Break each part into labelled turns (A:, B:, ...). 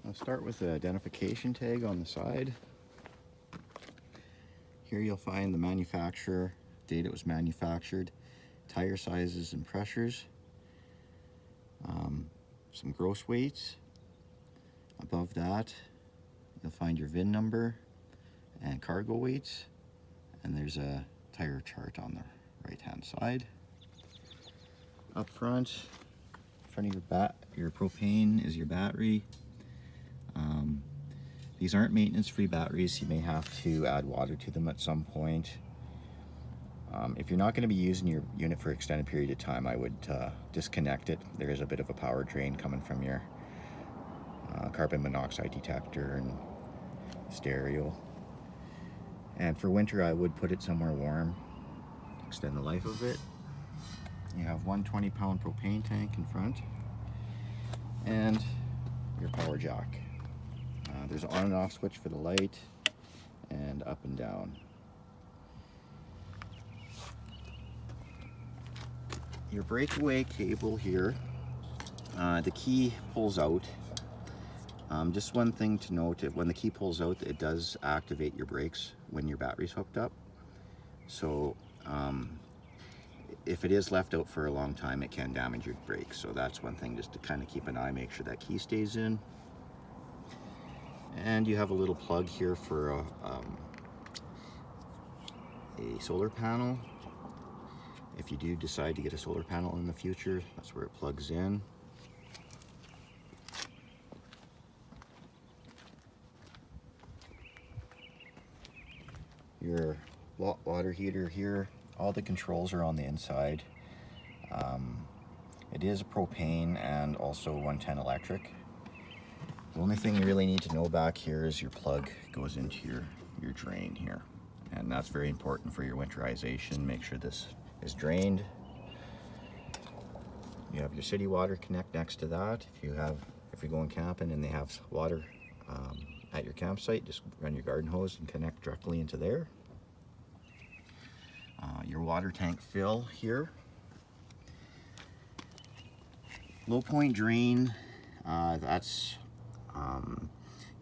A: I'll start with the identification tag on the side. Here you'll find the manufacturer, date it was manufactured, tire sizes and pressures, some gross weights. Above that, you'll find your VIN number and cargo weights, and there's a tire chart on the right hand side. Up front of your propane is your battery. These aren't maintenance-free batteries. You may have to add water to them at some point. If you're not going to be using your unit for an extended period of time, I would disconnect it. There is a bit of a power drain coming from your carbon monoxide detector and stereo. And for winter, I would put it somewhere warm, extend the life of it. You have one 20-pound propane tank in front and your power jack. There's an on and off switch for the light and up and down. Your breakaway cable here, the key pulls out. Just one thing to note, when the key pulls out, it does activate your brakes when your battery's hooked up. So if it is left out for a long time, it can damage your brakes. So that's one thing just to kind of keep an eye, make sure that key stays in. And you have a little plug here for a solar panel. If you do decide to get a solar panel in the future, that's where it plugs in. Your water heater here, all the controls are on the inside. It is propane and also 110 electric. The only thing you really need to know back here is your plug goes into your drain here. And that's very important for your winterization. Make sure this is drained. You have your city water connect next to that. If you're going camping and they have water at your campsite, just run your garden hose and connect directly into there. Your water tank fill here. Low point drain, that's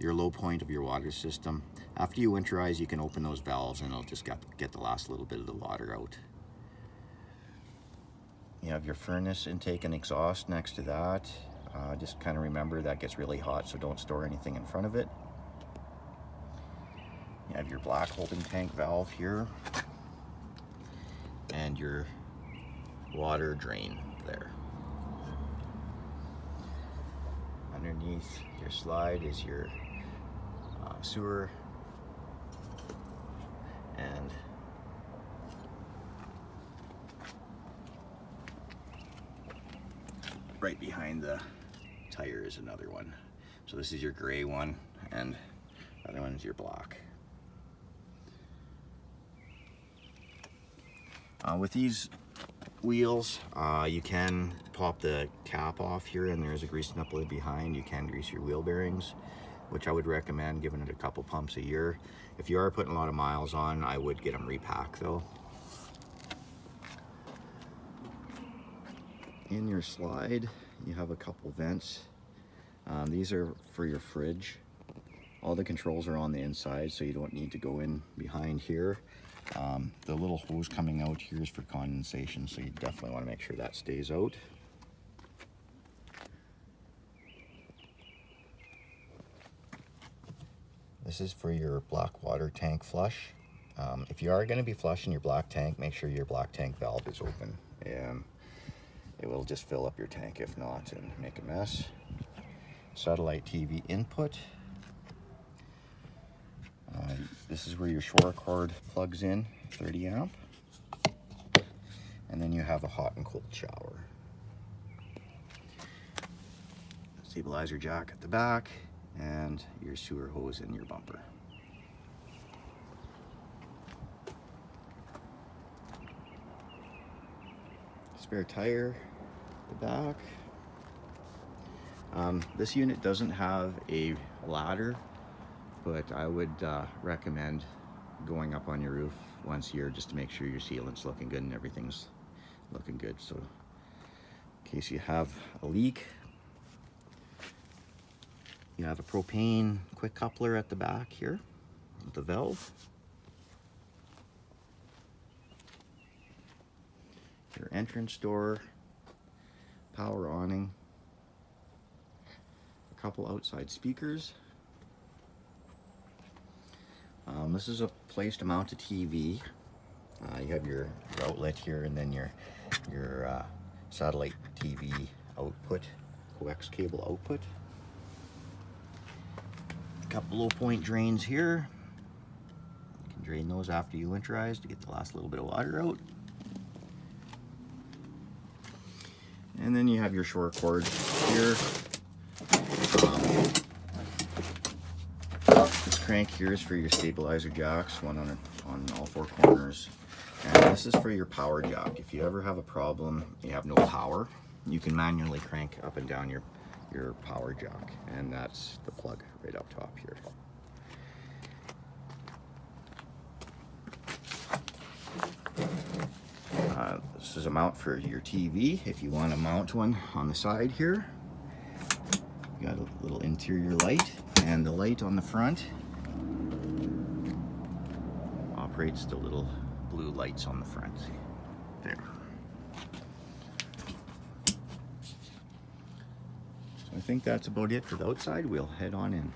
A: your low point of your water system. After you winterize, you can open those valves and it'll just get the last little bit of the water out. You have your furnace intake and exhaust next to that. Just kind of remember that gets really hot, so don't store anything in front of it. You have your black holding tank valve here and your water drain there. Underneath your slide is your sewer and right behind the tire is another one. So this is your gray one and the other one is your black. With these wheels, you can pop the cap off here and there's a grease nut blade behind. You can grease your wheel bearings, which I would recommend giving it a couple pumps a year. If you are putting a lot of miles on, I would get them repacked though. In your slide, you have a couple vents. These are for your fridge. All the controls are on the inside, so you don't need to go in behind here. The little hose coming out here is for condensation, so you definitely want to make sure that stays out. This is for your black water tank flush. If you are going to be flushing your black tank, make sure your black tank valve is open. It will just fill up your tank if not and make a mess. Satellite TV input. This is where your shore cord plugs in, 30 amp. And then you have a hot and cold shower. Stabilizer jack at the back and your sewer hose in your bumper. Spare tire at the back. This unit doesn't have a ladder, but I would recommend going up on your roof once a year just to make sure your sealant's looking good and everything's looking good. So in case you have a leak. You have a propane quick coupler at the back here with the valve. Your entrance door, power awning, a couple outside speakers. This is a place to mount a TV. You have your outlet here, and then your satellite TV output, coax cable output. A couple low point drains here. You can drain those after you winterize to get the last little bit of water out. And then you have your shore cord here. This crank here is for your stabilizer jacks, one on all four corners. And this is for your power jack. If you ever have a problem, you have no power, you can manually crank up and down your power jack. And that's the plug right up top here. This is a mount for your TV if you want to mount one on the side here. You got a little interior light, and the light on the front operates the little blue lights on the front there. So I think that's about it for the outside. We'll head on in.